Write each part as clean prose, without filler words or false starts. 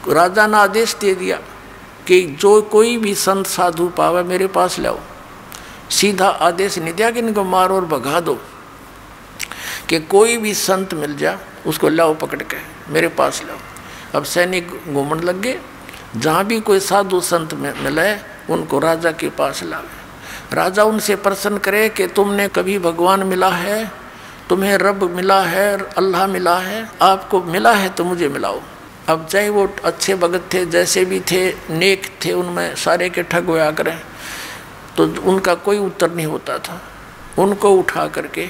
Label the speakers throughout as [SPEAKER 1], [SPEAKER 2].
[SPEAKER 1] राजा ने आदेश दे दिया कि जो कोई भी संत साधु पावे मेरे पास लाओ। सीधा आदेश नहीं दिया कि इनको मारो और भगा दो, कि कोई भी संत मिल जा उसको लाओ पकड़ के मेरे पास लाओ। अब सैनिक घूमने लग गए, जहाँ भी कोई साधु संत मिले उनको राजा के पास लावे। राजा उनसे प्रश्न करे कि तुमने कभी भगवान मिला है, तुम्हें रब मिला है, अल्लाह मिला है, आपको मिला है तो मुझे मिलाओ। अब चाहे वो अच्छे भगत थे, जैसे भी थे, नेक थे, उनमें सारे के ठग होया करें, तो उनका कोई उत्तर नहीं होता था। उनको उठा करके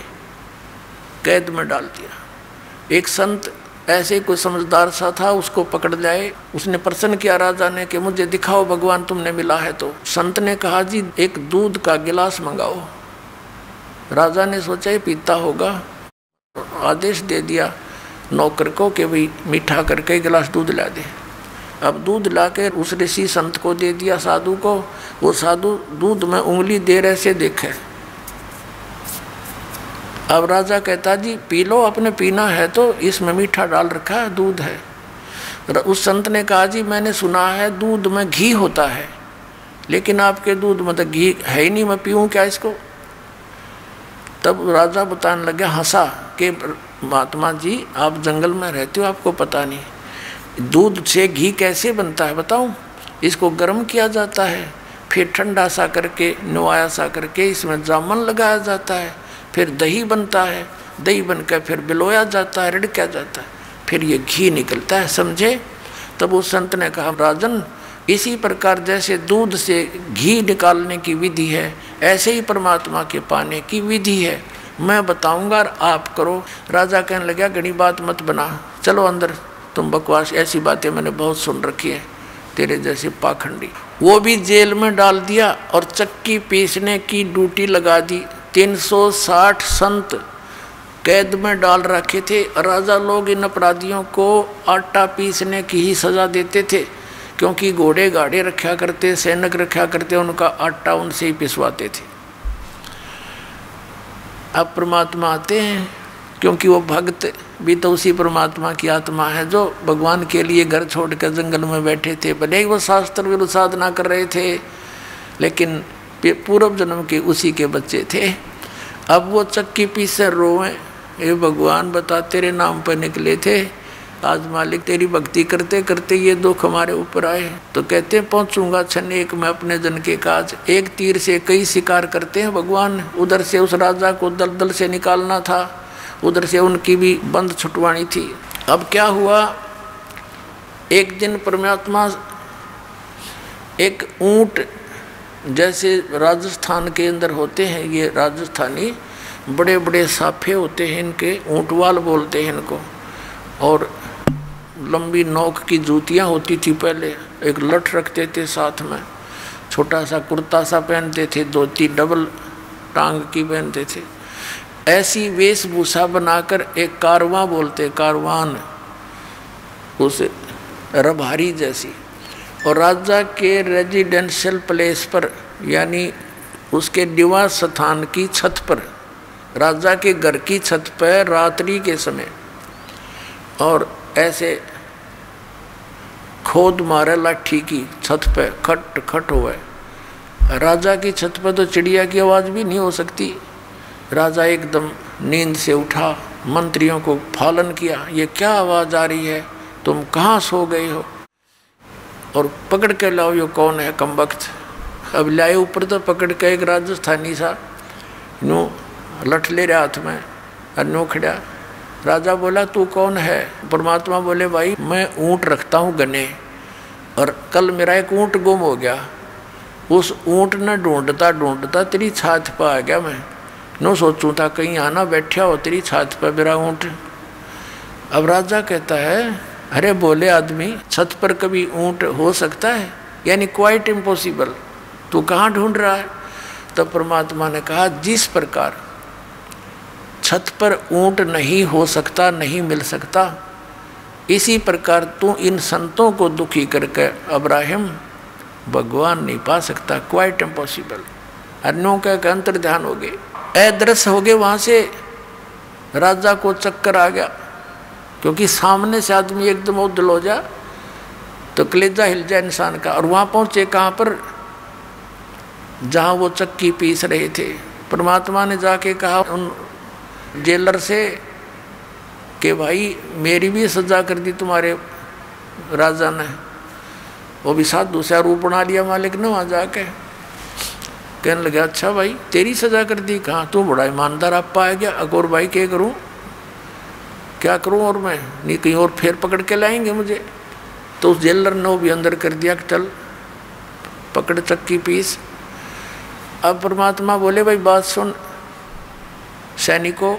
[SPEAKER 1] कैद में डाल दिया। एक संत ऐसे कोई समझदार सा था, उसको पकड़ लाए। उसने प्रश्न किया राजा ने कि मुझे दिखाओ भगवान तुमने मिला है तो। संत ने कहा जी एक दूध का गिलास मंगाओ। राजा ने सोचा ये पीता होगा, आदेश दे दिया नौकर को कि भाई मीठा करके गिलास दूध ला दे। अब दूध ला के उस ऋषि संत को दे दिया, साधु को। वो साधु दूध में उंगली दे रहे से देखे। अब राजा कहता जी पी लो, अपने पीना है तो, इसमें मीठा डाल रखा है, दूध है। उस संत ने कहा जी मैंने सुना है दूध में घी होता है, लेकिन आपके दूध में तो घी है ही नहीं, मैं पीऊँ क्या इसको। तब राजा बताने लगा, हंसा कि महात्मा जी आप जंगल में रहते हो, आपको पता नहीं दूध से घी कैसे बनता है बताऊं। इसको गर्म किया जाता है, फिर ठंडा सा करके, नवाया सा करके इसमें जामुन लगाया जाता है, फिर दही बनता है, दही बनकर फिर बिलोया जाता है, रिड़का जाता है, फिर ये घी निकलता है, समझे। तब उस संत ने कहा राजन इसी प्रकार जैसे दूध से घी निकालने की विधि है, ऐसे ही परमात्मा के पाने की विधि है, मैं बताऊंगा और आप करो। राजा कहने लगा घनी बात मत बना, चलो अंदर, तुम बकवास, ऐसी बातें मैंने बहुत सुन रखी है, तेरे जैसे पाखंडी। वो भी जेल में डाल दिया और चक्की पीसने की ड्यूटी लगा दी। 360 संत कैद में डाल रखे थे। राजा लोग इन अपराधियों को आटा पीसने की ही सज़ा देते थे, क्योंकि घोड़े गाड़े रखा करते, सैनिक रखा करते, उनका आटा उनसे ही पिसवाते थे। अब परमात्मा आते हैं, क्योंकि वो भक्त भी तो उसी परमात्मा की आत्मा है जो भगवान के लिए घर छोड़कर जंगल में बैठे थे। भले ही वो शास्त्र विरुद्ध साधना कर रहे थे, लेकिन पूर्व जन्म के उसी के बच्चे थे। अब वो चक्की पीसे रोए, ये भगवान बता तेरे नाम पर निकले थे, आज मालिक तेरी भक्ति करते करते ये दुख हमारे ऊपर आए। तो कहते हैं पहुँचूंगा क्षण एक मैं अपने जन के काज। एक तीर से कई शिकार करते हैं भगवान। उधर से उस राजा को दलदल से निकालना था, उधर से उनकी भी बंद छुटवानी थी। अब क्या हुआ, एक दिन परमात्मा एक ऊंट, जैसे राजस्थान के अंदर होते हैं ये राजस्थानी, बड़े बड़े साफे होते हैं इनके, ऊंटवाल बोलते हैं इनको, और लंबी नोक की जूतियाँ होती थी पहले, एक लठ रखते थे साथ में, छोटा सा कुर्ता सा पहनते थे, धोती डबल टांग की पहनते थे। ऐसी वेशभूषा बनाकर एक कारवां बोलते, कारवान, उस रभारी जैसी, और राजा के रेजिडेंशियल प्लेस पर यानी उसके निवास स्थान की छत पर, राजा के घर की छत पर रात्रि के समय, और ऐसे खोद मारे लाठी की छत पे, खट खट हुआ। राजा की छत पर तो चिड़िया की आवाज़ भी नहीं हो सकती। राजा एकदम नींद से उठा, मंत्रियों को फालन किया, ये क्या आवाज़ आ रही है, तुम कहाँ सो गए हो, और पकड़ के लाओ ये कौन है कमबख्त। अब लाए ऊपर तो पकड़ के एक राजस्थानी सा नो लठ ले रहा हाथ में, और नो खड़ा। राजा बोला तू कौन है। परमात्मा बोले भाई मैं ऊँट रखता हूँ गने, और कल मेरा एक ऊँट गुम हो गया, उस ऊँट ने ढूंढता ढूंढता तेरी छात पर आ गया। मैं नो सोचूं था कहीं आना बैठा हो तेरी छात पर मेरा ऊँट। अब राजा कहता है अरे बोले आदमी, छत पर कभी ऊँट हो सकता है, यानी क्वाइट इम्पॉसिबल, तू कहाँ ढूंढ रहा है। तब परमात्मा ने कहा जिस प्रकार छत पर ऊँट नहीं हो सकता, नहीं मिल सकता, इसी प्रकार तू इन संतों को दुखी करके अब्राहिम भगवान नहीं पा सकता, क्वाइट इम्पॉसिबल। अन्यों का अंतर ध्यान हो गए, अदृश्य हो गए। वहाँ से राजा को चक्कर आ गया, क्योंकि सामने से आदमी एकदम उदल हो जा, तो कलेजा हिल जाए इंसान का। और वहाँ पहुँचे कहाँ पर, जहाँ वो चक्की पीस रहे थे। परमात्मा ने जाके कहा उन जेलर से कि भाई मेरी भी सजा कर दी तुम्हारे राजा ने। वो भी साथ दूसरा रूप बना लिया मालिक ने वहाँ जाके। कहने लगे अच्छा भाई तेरी सजा कर दी, कहाँ तू बड़ा ईमानदार आप पाया गया। अकोर भाई क्या करूँ क्या करूँ, और मैं नहीं कहीं और फिर पकड़ के लाएंगे मुझे। तो उस जेलर ने वो भी अंदर कर दिया कि चल पकड़ चक्की पीस। अब परमात्मा बोले भाई बात सुन सैनिकों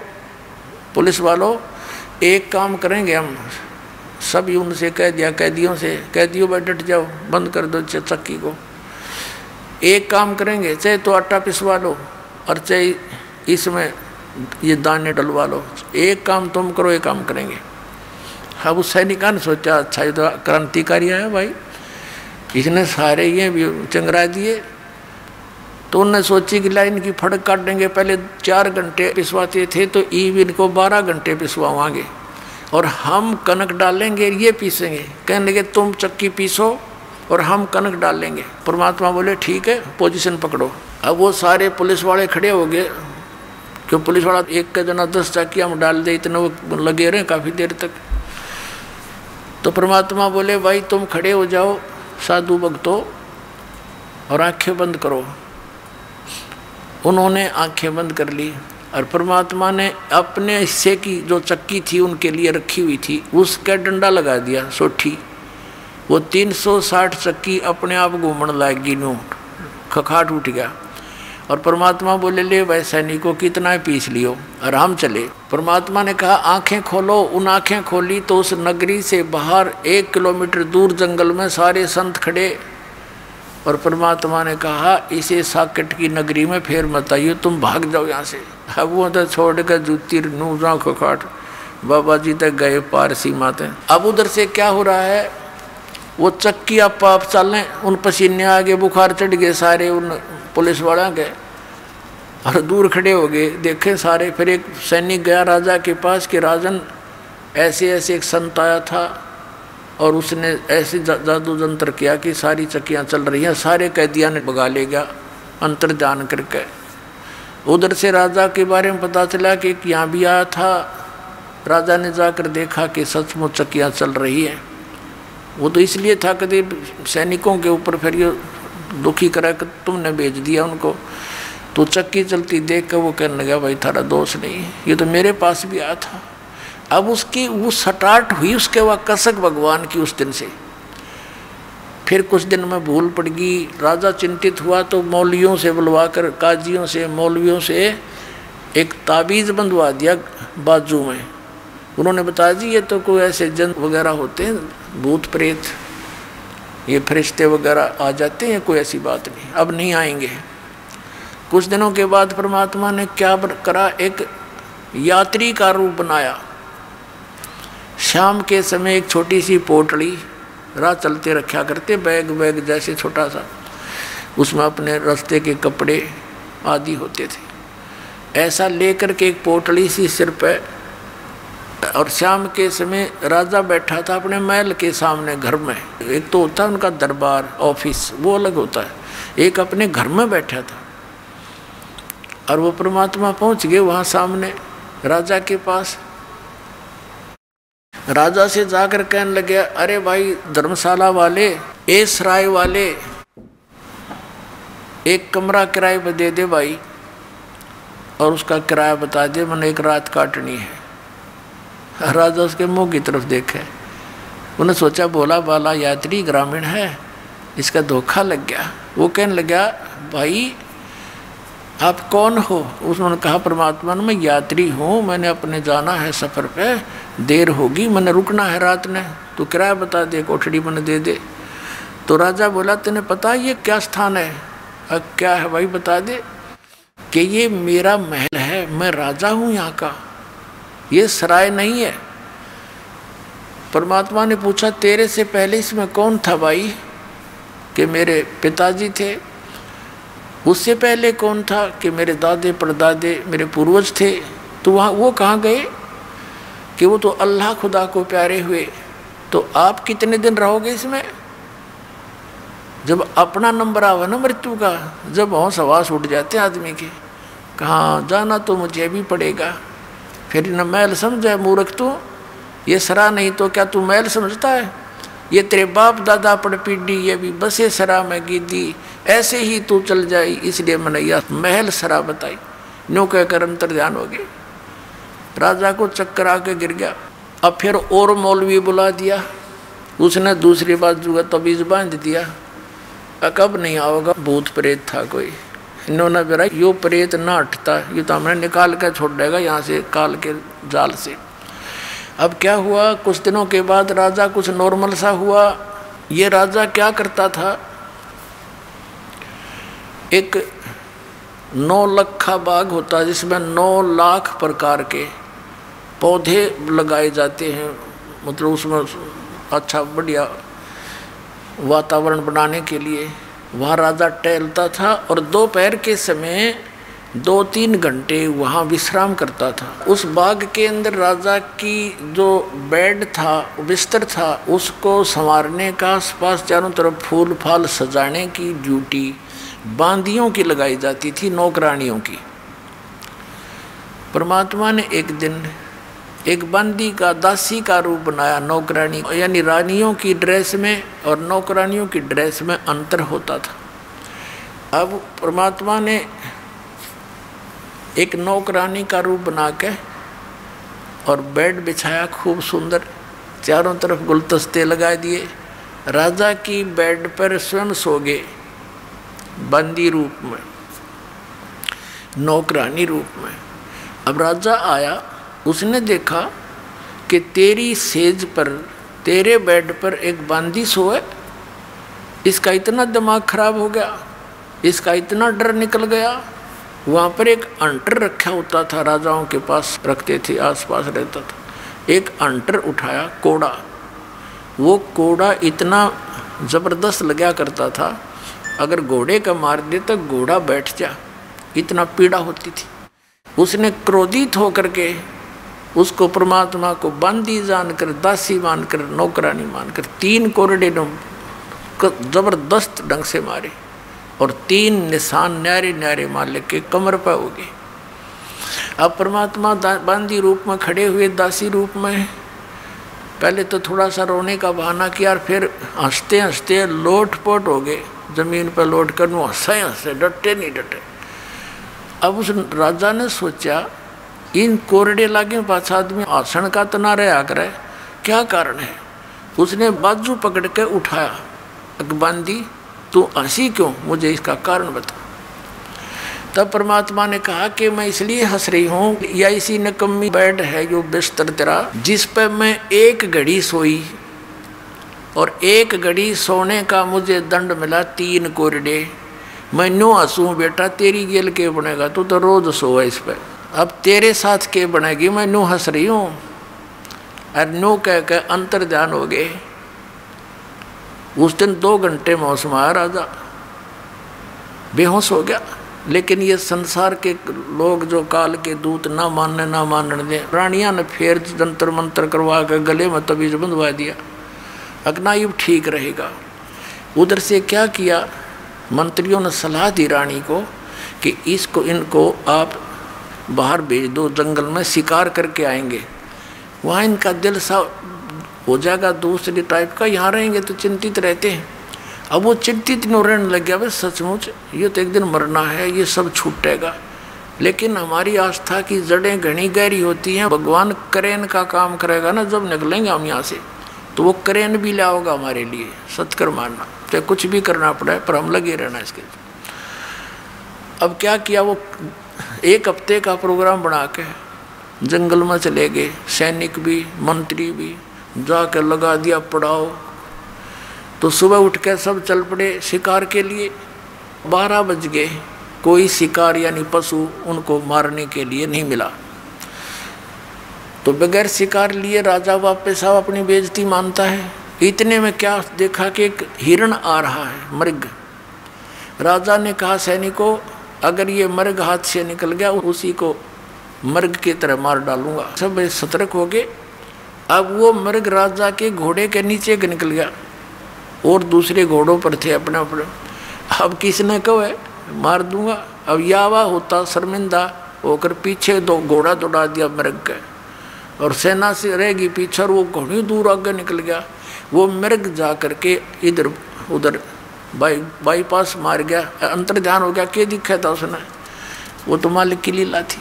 [SPEAKER 1] पुलिस वालों, एक काम करेंगे हम सभी, उनसे कह दिया कैदियों से, कैदियों भाई डट जाओ बंद कर दो चक्की को। एक काम करेंगे, चाहे तो आटा पिसवा लो और चाहे इसमें ये दाने डलवा लो, एक काम तुम करो एक काम करेंगे। अब उस सैनिका ने सोचा अच्छा ये तो क्रांतिकारी है भाई, इसने सारे ये भी चंगरा दिए। तो उन्होंने सोची कि लाइन की फड़क काट देंगे। पहले 4 घंटे पिसवाते थे तो ईव इनको 12 घंटे पिसवाएंगे और हम कनक डालेंगे ये पीसेंगे। कहने लगे तुम चक्की पीसो और हम कनक डालेंगे। परमात्मा बोले ठीक है पोजीशन पकड़ो। अब वो सारे पुलिस वाले खड़े हो गए, क्यों पुलिस वाला एक का जना 10 चक्कियाँ हम डाल दे, इतने वो लगे रहे काफ़ी देर तक। तो परमात्मा बोले भाई तुम खड़े हो जाओ साधु भक्तों और आंखें बंद करो। उन्होंने आंखें बंद कर ली और परमात्मा ने अपने हिस्से की जो चक्की थी उनके लिए रखी हुई थी उसका डंडा लगा दिया सोठी। वो 360 चक्की अपने आप घूमने लगी, नू खखाट उठ गया। और परमात्मा बोले ले भाई सैनिकों कितना पीस लियो और हम चले। परमात्मा ने कहा आंखें खोलो। उन आंखें खोली तो उस नगरी से बाहर 1 किलोमीटर दूर जंगल में सारे संत खड़े। और परमात्मा ने कहा इसे साकेट की नगरी में फिर मत आइए, तुम भाग जाओ यहाँ से। अब वो तो छोड़ कर जूती नूजा खखाट बाबा जी तक गए पार सीमा तक। अब उधर से क्या हो रहा है, वो चक्की आप चलें, उन पसीने आ गए, बुखार चढ़ गए सारे उन पुलिस वाला के और दूर खड़े हो गए देखे सारे। फिर एक सैनिक गया राजा के पास कि राजन ऐसे ऐसे एक संत आया था और उसने ऐसे जादू जंत्र किया कि सारी चक्कियाँ चल रही हैं, सारे कैदियाँ ने भगा ले गया अंतर जान करके। उधर से राजा के बारे में पता चला कि यहाँ भी आया था। राजा ने जाकर देखा कि सचमुच चक्कियाँ चल रही हैं। वो तो इसलिए था कभी सैनिकों के ऊपर फिर ये दुखी करा कि तुमने भेज दिया उनको। तो चक्की चलती देख कर वो कहने लगा भाई थारा दोष नहीं, ये तो मेरे पास भी आया था। अब उसकी वो सटाट हुई उसके वह कसक भगवान की उस दिन से। फिर कुछ दिन में भूल पड़ गई, राजा चिंतित हुआ तो मौलवियों से बुलवा कर, काजियों से मौलवियों से एक ताबीज़ बंधवा दिया बाजू में। उन्होंने बताया जी ये तो कोई ऐसे जन वगैरह होते हैं, भूत प्रेत, ये फरिश्ते वगैरह आ जाते हैं, कोई ऐसी बात नहीं, अब नहीं आएंगे। कुछ दिनों के बाद परमात्मा ने क्या करा, एक यात्री का रूप बनाया। शाम के समय एक छोटी सी पोटली राह चलते रखा करते, बैग बैग जैसे छोटा सा, उसमें अपने रास्ते के कपड़े आदि होते थे। ऐसा लेकर के एक पोटली सी सिर पे, और शाम के समय राजा बैठा था अपने महल के सामने घर में। एक तो होता है उनका दरबार ऑफिस, वो अलग होता है, एक अपने घर में बैठा था। और वो परमात्मा पहुंच गए वहाँ सामने राजा के पास। राजा से जाकर कहने लगे अरे भाई धर्मशाला वाले, ए सराय वाले, एक कमरा किराए पर दे दे भाई, और उसका किराया बता दे, मैंने एक रात काटनी है। राजा उसके मुंह की तरफ देखे, उन्हें सोचा भोला बाला यात्री ग्रामीण है, इसका धोखा लग गया। वो कहने लगा भाई आप कौन हो? उसने कहा परमात्मा ने मैं यात्री हूँ, मैंने अपने जाना है सफ़र पे, देर होगी, मैंने रुकना है रात ने, तो किराया बता दे, कोठड़ी मैंने दे दे। तो राजा बोला तेने पता ये क्या स्थान है? क्या है भाई बता दे। कि ये मेरा महल है, मैं राजा हूँ यहाँ का, ये सराय नहीं है। परमात्मा ने पूछा तेरे से पहले इसमें कौन था भाई? कि मेरे पिताजी थे। उससे पहले कौन था? कि मेरे दादे परदादे मेरे पूर्वज थे। तो वहाँ वो कहाँ गए? कि वो तो अल्लाह खुदा को प्यारे हुए। तो आप कितने दिन रहोगे इसमें? जब अपना नंबर आवा ना मृत्यु का, जब होश हवास उठ जाते आदमी के, कहाँ जाना तो मुझे भी पड़ेगा। फिर न मैल समझे मूर्ख तू, ये सरा नहीं तो क्या तू मैल समझता है? ये तेरे बाप दादा पड़ पीढ़ी ये भी बसे सरा में गिद्दी, ऐसे ही तू चल जाई, इसलिए मनैया महल सरा बताई। न्यों कहकर अंतर ध्यान हो गए। राजा को चक्कर आके गिर गया। अब फिर और मौलवी बुला दिया, उसने दूसरी बाजू का तबीज बांध दिया। कब नहीं आओगा, भूत प्रेत था कोई। इन्होंने बोला यो प्रेत ना हटता, ये तो हमने निकाल कर छोड़ देगा यहाँ से काल के जाल से। अब क्या हुआ, कुछ दिनों के बाद राजा कुछ नॉर्मल सा हुआ। ये राजा क्या करता था, एक 9 लखा बाग होता है जिसमें 9 लाख प्रकार के पौधे लगाए जाते हैं, मतलब उसमें अच्छा बढ़िया वातावरण बनाने के लिए। वहाँ राजा टहलता था और दोपहर के समय 2-3 घंटे वहाँ विश्राम करता था। उस बाग के अंदर राजा की जो बेड था, बिस्तर था, उसको संवारने का, आसपास चारों तरफ फूल फाल सजाने की ड्यूटी बांदियों की लगाई जाती थी, नौकरानियों की। परमात्मा ने एक दिन एक बंदी का, दासी का रूप बनाया, नौकरानी, यानी रानियों की ड्रेस में और नौकरानियों की ड्रेस में अंतर होता था। अब परमात्मा ने एक नौकरानी का रूप बना के और बेड बिछाया खूब सुंदर, चारों तरफ गुलदस्ते लगा दिए। राजा की बेड पर स्वयं सो गए बंदी रूप में, नौकरानी रूप में। अब राजा आया, उसने देखा कि तेरी सेज पर, तेरे बेड पर एक बंदी सोए। इसका इतना दिमाग खराब हो गया, इसका इतना डर निकल गया। वहाँ पर एक अंटर रखा होता था, राजाओं के पास रखते थे, आसपास रहता था। एक अंटर उठाया, कोड़ा। वो कोड़ा इतना ज़बरदस्त लगा करता था, अगर घोड़े का मार दे तो घोड़ा बैठ जा, इतना पीड़ा होती थी। उसने क्रोधित होकर के उसको परमात्मा को बंदी जानकर, दासी मानकर, नौकरानी मानकर 3 कोरडे जबरदस्त ढंग से मारे और 3 निशान न्यारे न्यारे मार लेके कमर पर हो गए। अब परमात्मा बंदी रूप में खड़े हुए, दासी रूप में। पहले तो थोड़ा सा रोने का बहाना किया और फिर हंसते हंसते लोटपोट हो गए, जमीन पर लौट कर हंसे हंसे, डटे नहीं डटे। अब उस राजा ने सोचा, इन कोरडे लागे पाँच आदमी आसन का तना रहा करे, क्या कारण है? उसने बाजू पकड़ के उठाया, अकबंदी तू हंसी क्यों, मुझे इसका कारण बता। तब परमात्मा ने कहा कि मैं इसलिए हंस रही हूँ, या इसी निकम्मी बेड है जो बिस्तर तेरा, जिस पर मैं 1 घड़ी सोई और 1 घड़ी सोने का मुझे दंड मिला 3 कोरडे। मैं न्यू हंसूँ बेटा, तेरी गेल के बनेगा, तू तो रोज सो है इस पर, अब तेरे साथ के बनेगी, मैं न्यू हंस रही हूँ। और न्यू कह के अंतर ध्यान हो गए। उस दिन 2 घंटे मौसम आया, राजा बेहोश हो गया। लेकिन ये संसार के लोग जो काल के दूत ना मानने दे, रानियां ने फिर जंतर मंत्र करवा कर गले में तबीज बंधवा दिया, अग्नायुब ठीक रहेगा। उधर से क्या किया, मंत्रियों ने सलाह दी रानी को कि इनको आप बाहर भेज दो, जंगल में शिकार करके आएंगे, वहाँ इनका दिल सा हो जाएगा दूसरी टाइप का, यहाँ रहेंगे तो चिंतित रहते हैं। अब वो चिंतित नहीं रहने लग गया, बस सचमुच ये तो एक दिन मरना है, ये सब छूटेगा। लेकिन हमारी आस्था की जड़ें घनी गहरी होती हैं। भगवान करेन का काम करेगा ना, जब निकलेंगे हम यहाँ से तो वो करेन भी लाओगा हमारे लिए, सत्कर मानना, चाहे कुछ भी करना पड़े पर हम लगे रहना इसके। अब क्या किया, वो 1 हफ्ते का प्रोग्राम बना के जंगल में चले गए, सैनिक भी मंत्री भी, जाकर लगा दिया पड़ाव। तो सुबह उठ कर सब चल पड़े शिकार के लिए। 12 बज गए, कोई शिकार यानी पशु उनको मारने के लिए नहीं मिला। तो बगैर शिकार लिए राजा वापस आओ, अपनी बेइज्जती मानता है। इतने में क्या देखा कि एक हिरण आ रहा है, मृग। राजा ने कहा सैनिकों, अगर ये मृग हाथ से निकल गया उसी को मृग की तरह मार डालूंगा। सब सतर्क हो गए। अब वो मृग राजा के घोड़े के नीचे निकल गया, और दूसरे घोड़ों पर थे अपने अपने। अब किसने कहो है मार दूंगा। अब यावा होता शर्मिंदा होकर पीछे दो घोड़ा दौड़ा दिया मृग के, और सेना से रहेगी पीछे, और वो घोड़ी दूर आगे निकल गया। वो मृग जा करके इधर उधर बाईपास मार गया, अंतर ध्यान हो गया। क्या दिखा था उसने? वो तो मालिक की लीला थी।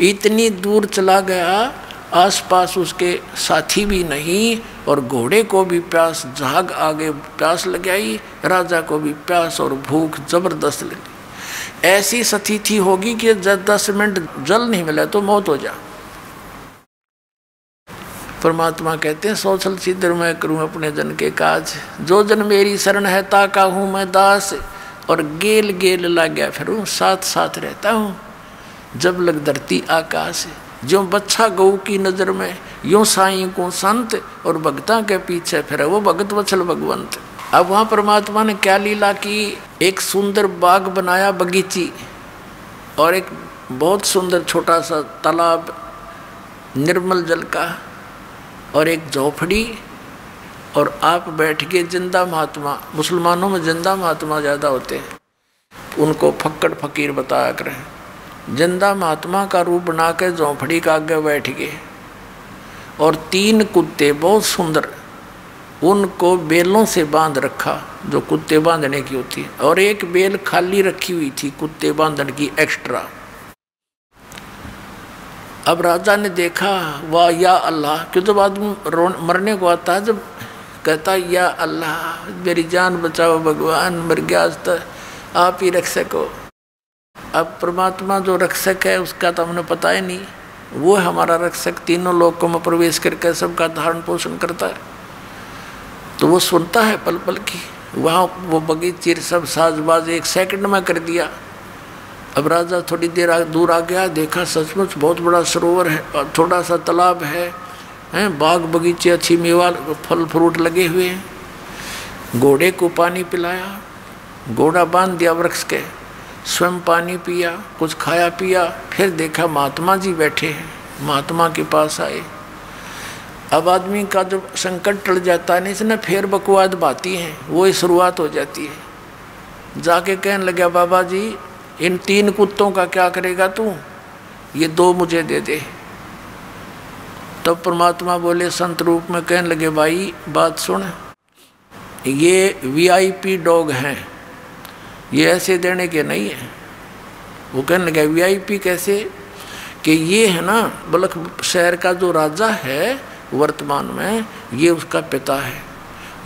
[SPEAKER 1] इतनी दूर चला गया, आसपास उसके साथी भी नहीं, और घोड़े को भी प्यास, झाग आगे प्यास लग आई, राजा को भी प्यास और भूख जबरदस्त लगी। ऐसी स्थिति होगी कि 10 मिनट जल नहीं मिला तो मौत हो जा। परमात्मा कहते हैं सोचल सिद्धर मैं करूं अपने जन के काज, जो जन मेरी शरण है ताका हूँ मैं दास, और गेल गेल ला गया फिर साथ साथ रहता हूँ जब लग धरती आकाश। जो बच्चा गऊ की नज़र में यूं साईं को संत, और भगता के पीछे फिर वो भगत वत्सल भगवंत। अब वहाँ परमात्मा ने क्या लीला की, एक सुंदर बाग बनाया बगीची, और एक बहुत सुंदर छोटा सा तालाब निर्मल जल का, और एक झोपड़ी, और आप बैठ के जिंदा महात्मा, मुसलमानों में जिंदा महात्मा ज़्यादा होते हैं, उनको फक्कड़ फकीर बताया करें। जिंदा महात्मा का रूप बना के झोंपड़ी का आगे बैठ गए, और 3 कुत्ते बहुत सुंदर, उनको बेलों से बांध रखा जो कुत्ते बांधने की होती है, और एक बेल खाली रखी हुई थी कुत्ते बांधने की एक्स्ट्रा। अब राजा ने देखा, वाह या अल्लाह, क्यों जब आदमी मरने को आता है, जब कहता या अल्लाह मेरी जान बचाओ भगवान, मर गया तो आप ही रक्षक हो। अब परमात्मा जो रक्षक है उसका तो हमने पता ही नहीं, वो हमारा रक्षक, तीनों लोकों में प्रवेश करके सबका धारण पोषण करता है, तो वो सुनता है पल पल की। वहाँ वो बगीचे सब साजबाज 1 सेकंड में कर दिया। अब राजा थोड़ी देर दूर आ गया, देखा सचमुच बहुत बड़ा सरोवर है, और थोड़ा सा तालाब है, बाग बगीचे अच्छी मेवा फल फ्रूट लगे हुए हैं। घोड़े को पानी पिलाया, घोड़ा बांध दिया वृक्ष के, स्वयं पानी पिया, कुछ खाया पिया, फिर देखा महात्मा जी बैठे हैं, महात्मा के पास आए। अब आदमी का जब संकट टल जाता है, इसने फिर बकवाद बाती हैं, वो शुरुआत हो जाती है। जाके कहने लगा बाबा जी इन 3 कुत्तों का क्या करेगा तू, ये 2 मुझे दे दे। तब परमात्मा बोले संत रूप में, कहने लगे भाई बात सुन, ये VIP डॉग हैं, ये ऐसे देने के नहीं है। वो कहने लगा VIP कैसे, कि ये है ना बलख शहर का जो राजा है वर्तमान में, ये उसका पिता है,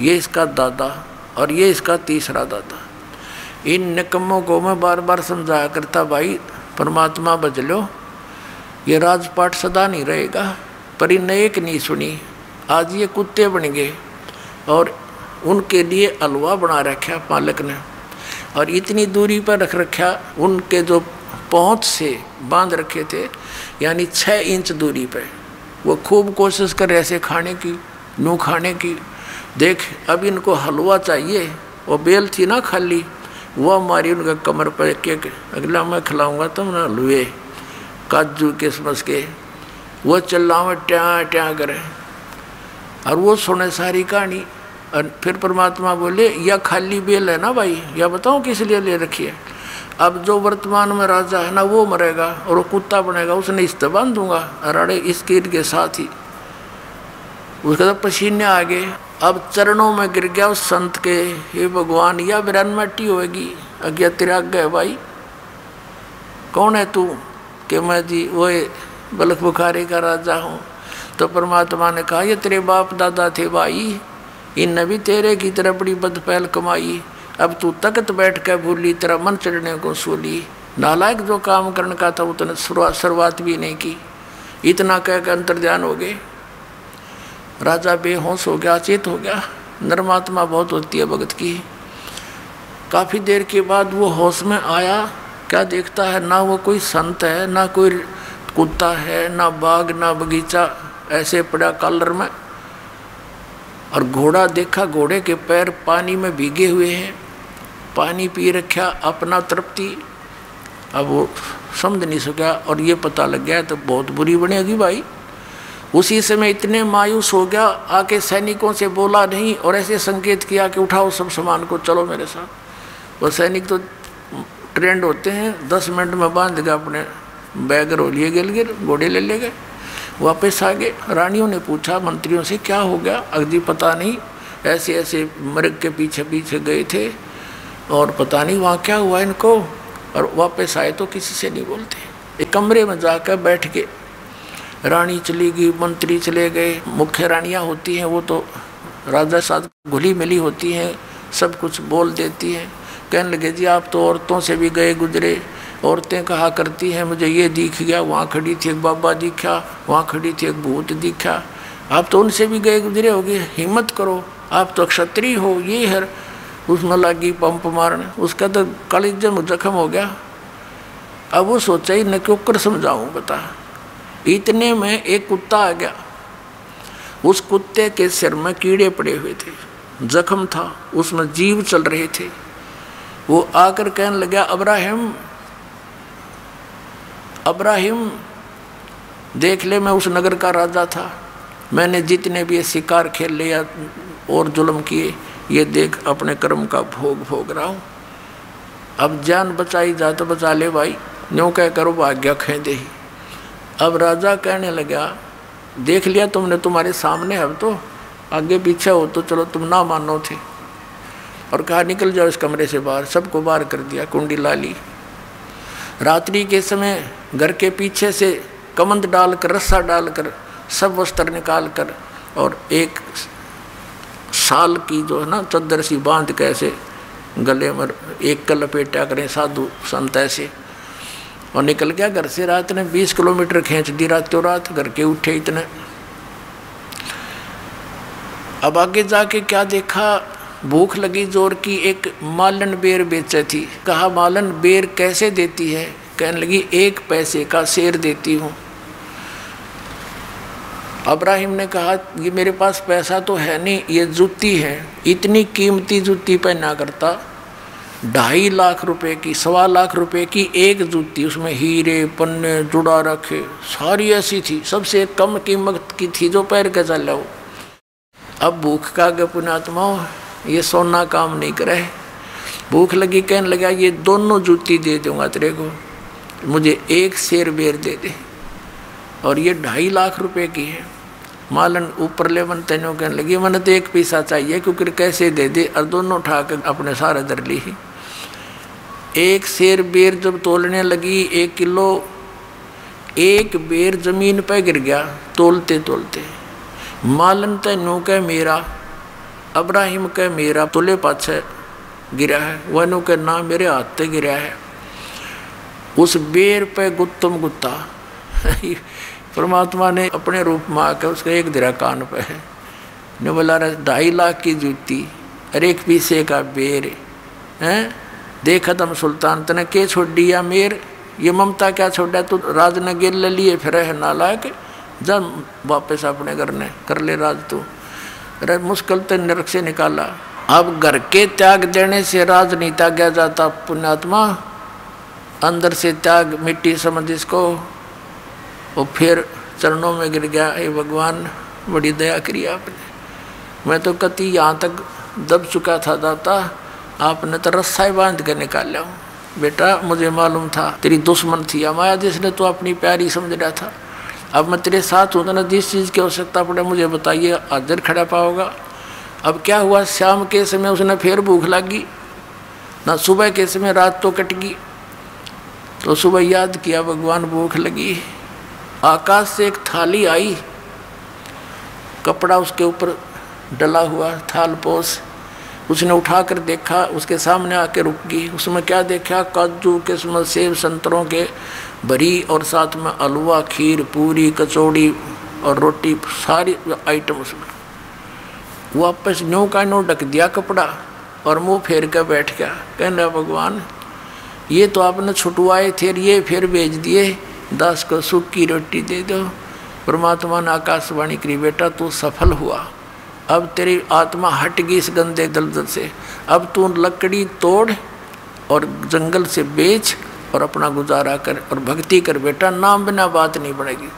[SPEAKER 1] ये इसका दादा, और ये इसका तीसरा दादा। इन निकम्मों को मैं बार बार समझाया करता, भाई परमात्मा बच लो, ये राजपाट सदा नहीं रहेगा, पर इन एक नहीं सुनी। आज ये कुत्ते बन गए, और उनके लिए हलवा बना रखा पालक ने, और इतनी दूरी पर रख रखा, उनके जो पहुँच से बांध रखे थे, यानी 6 इंच दूरी पर। वो खूब कोशिश कर ऐसे खाने की, नू खाने की। देख अब इनको हलवा चाहिए, वो बेल थी ना खाली, वो हमारी उनका कमर पर के अगला मैं खिलाऊंगा तुम ना हलवे काजू किशमिश के, वो चिल्लावे ट्या ट्या करें, और वो सुने सारी कहानी। और फिर परमात्मा बोले या खाली बेल है ना भाई, या बताओ किस लिए ले रखी है। अब जो वर्तमान में राजा है ना वो मरेगा, और वो कुत्ता बनेगा, उसने इस बांध दूंगा, अराड़े इस कीट के साथ ही उसका तो पसीने आ गए। अब चरणों में गिर गया उस संत के, हे भगवान या बिरान मट्टी होगी, अज्ञा तिराग गए भाई, कौन है तू, कि मैं जी वो बलख बुखारी का राजा हूँ। तो परमात्मा ने कहा ये तेरे बाप दादा थे भाई, इन भी तेरे की तरह बड़ी बदपहल कमाई, अब तू तख्त बैठ कर भूली, तेरा मन चढ़ने को सूली। नालायक जो काम करने का था उतने शुरुआत भी नहीं की। इतना कह कर अंतर्ध्यान हो गए, राजा बेहोश हो गया, चेत हो गया। नर्मात्मा बहुत होती है भगत की। काफ़ी देर के बाद वो होश में आया, क्या देखता है, ना वो कोई संत है, ना कोई कुत्ता है, ना बाग ना बगीचा, ऐसे पड़ा कॉलर में। और घोड़ा देखा, घोड़े के पैर पानी में भीगे हुए हैं, पानी पी रखा अपना तृप्ति। अब वो समझ नहीं सका, और ये पता लग गया तो बहुत बुरी बनेगी भाई। उसी समय इतने मायूस हो गया, आके सैनिकों से बोला नहीं और ऐसे संकेत किया कि उठाओ सब सामान को, चलो मेरे साथ। वो सैनिक तो ट्रेंड होते हैं, 10 मिनट में बांध के अपने बैग रो लिए गिर घोड़े ले गए, वापस आ गए। रानियों ने पूछा मंत्रियों से क्या हो गया, अगदी पता नहीं, ऐसे ऐसे मृग के पीछे पीछे गए थे और पता नहीं वहाँ क्या हुआ इनको, और वापस आए तो किसी से नहीं बोलते। एक कमरे में जाकर बैठ के रानी चली गई, मंत्री चले गए। मुख्य रानियाँ होती हैं वो तो राजा साथ घुली मिली होती हैं, सब कुछ बोल देती हैं। कहने लगे जी आप तो औरतों से भी गए गुजरे, औरतें कहा करती हैं मुझे ये दिख गया, वहाँ खड़ी थी एक बाबा दिखा, वहाँ खड़ी थी एक भूत दिखा, आप तो उनसे भी गए गुजरे होगे, हिम्मत करो, आप तो क्षत्रिय हो। ये है उसमें लगी पंप मारने, उसका तो कलेजा जख्म हो गया। अब वो सोचा ही न क्यों कर समझाऊँ बता। इतने में एक कुत्ता आ गया, उस कुत्ते के सिर में कीड़े पड़े हुए थे, जख्म था, उसमें जीव चल रहे थे। वो आकर कहने लगा अब्राहिम अब्राहिम देख ले, मैं उस नगर का राजा था, मैंने जितने भी ये शिकार खेल लिया और जुल्म किए, ये देख अपने कर्म का भोग भोग रहा हूँ। अब जान बचाई जा तो बचा ले भाई, न्यों कह करो भाग्य खेदे ही। अब राजा कहने लगा देख लिया तुमने, तुम्हारे सामने, अब तो आगे पीछे हो तो चलो तुम ना मानो थे। और कहा निकल जाओ इस कमरे से बाहर। सबको बाहर कर दिया, कुंडी ला ली। रात्रि के समय घर के पीछे से कमंद डालकर, रस्सा डालकर, सब वस्त्र निकाल कर और एक साल की जो है ना चद्दर सी बांध के ऐसे गले में एक का लपेटा करें साधु संत ऐसे, और निकल गया घर से। रात ने 20 किलोमीटर खींच दी रातों रात, घर के उठे इतने। अब आगे जाके क्या देखा, भूख लगी जोर की, एक मालन बेर बेचे थी। कहा मालन बेर कैसे देती है? कहने लगी 1 पैसे का शेर देती हूँ। अब्राहिम ने कहा ये मेरे पास पैसा तो है नहीं, ये जूती है, इतनी कीमती जूती पहना करता, 2.5 लाख रुपए की, 1.25 लाख रुपए की एक जूती, उसमें हीरे पन्ने जुड़ा रखे, सारी ऐसी थी, सबसे कम कीमत की थी जो पैर के चल जाओ। अब भूख का गे पुण्यात्मा, ये सोना काम नहीं करे। भूख लगी, कहने लगा ये दोनों जूती दे दूंगा तेरे को, मुझे 1 शेर बेर दे दे, और ये 2.5 लाख रुपए की है। मालन ऊपर ले मन तेनों कहने लगी मैंने तो 1 पैसा चाहिए, क्योंकि कैसे दे दे, और दोनों उठा कर अपने सारे दर ली ही। 1 शेर बेर जब तोलने लगी 1 किलो, 1 बेर जमीन पर गिर गया तोलते तोलते। मालन तेनों कह मेरा, अब्राहिम कह मेरा, तुले पाछे गिरा है, वनु के ना मेरे हाथ से गिरा है। उस बेर पे गुत्तम गुत्ता परमात्मा ने अपने रूप में आकर उसका 1 दिरा कान पे है। ने बोला 2.5 लाख की जूती और 1 पैसे का बेर हैं, देखा तम सुल्तान तने के छोड़ दिया मेर, ये ममता क्या छोड़ा, तू राज ने गिर ले लिए फिर है नालायक, जब वापस अपने घर ने कर ले राज तू। अरे मुश्किल तो नरक से निकाला। अब घर के त्याग देने से राज नहीं त्यागा जाता पुण्यात्मा, अंदर से त्याग मिट्टी समझ इसको। और फिर चरणों में गिर गया, हे भगवान बड़ी दया करी आपने, मैं तो कति यहाँ तक दब चुका था दाता, आपने तो रस्सा ही बांध कर निकाल लिया। बेटा मुझे मालूम था तेरी दुश्मन थी माया, जिसने तो अपनी प्यारी समझ रहा था। अब मैं तेरे साथ हूँ तो ना, जिस चीज़ की आवश्यकता पड़े मुझे बताइए, हाजिर खड़ा पाओगा। अब क्या हुआ, शाम के समय उसने फिर भूख लगी ना, सुबह के समय रात तो कट गई, तो सुबह याद किया भगवान भूख लगी। आकाश से एक थाली आई, कपड़ा उसके ऊपर डला हुआ, थाल पोस, उसने उठाकर देखा, उसके सामने आके रुक गई। उसमें क्या देखा, काजू किस्मत सेब संतरों के भरी, और साथ में हलवा खीर पूरी कचौड़ी और रोटी, सारी आइटम उसमें। वापस न्यों का न्यों ढक दिया कपड़ा और मुंह फेर कर बैठ गया। कहना भगवान ये तो आपने छुटवाए थे, ये फिर भेज दिए, दास को सूखी रोटी दे दो। परमात्मा ने आकाशवाणी करी, बेटा तू सफल हुआ, अब तेरी आत्मा हट गई इस गंदे दलदल से, अब तू लकड़ी तोड़ और जंगल से बेच और अपना गुजारा कर और भक्ति कर बेटा, नाम बिना बात नहीं बनेगी।